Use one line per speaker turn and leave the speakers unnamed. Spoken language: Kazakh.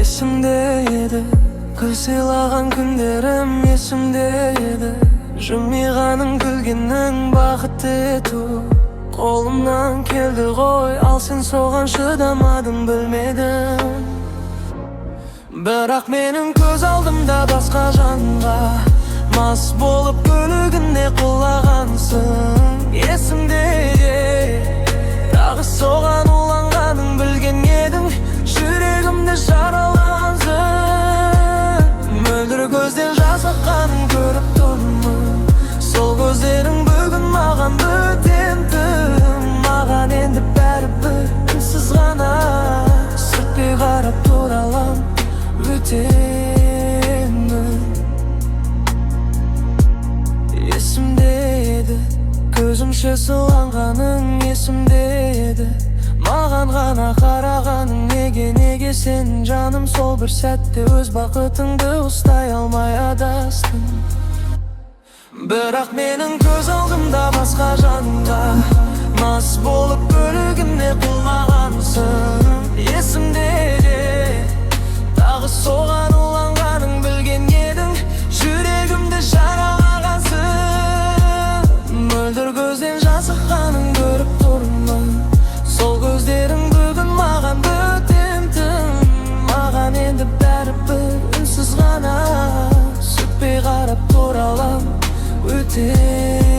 есімде еді, гүл сыйлаған күндерім есімде еді. Жымиғаның күлгенің бақытты ету қолымнан келді ғой, ал сен соған шыдамадың, білмедім. Бірақ менің көз алдымда басқа жанға мас болып көлігіне құлағансың. Есімде тағы соған уланғаның, білген едің жүрегімді жаралағансың. Мөлдір көзден жас аққанын көріп тұрмын, сол көздерің бүгін маған бөтен тым. Маған енді бәрібір, үнсіз ғана сырттай қарап тұра алам, өтемін. Есімде еді, көзімше сыланғаның есімде еді. Маған ғана қарағаның неге сен жаным, сол бір сәтте өз бақытыңды ұстай алмай адастың. Бірақ менің көз алдымда басқа жанға мас болып көлігіне құлағансың. Есімде тағы соған уланғаның, білген едің жүрегімді жаралағансың. Мөлдір көзден жас аққанын көріп тұрмын, сол көздерің бүгін маған бөтен тым. Маған енді бәрібір, үнсіз ғана сүртпей қарап тұра алам, өтемін.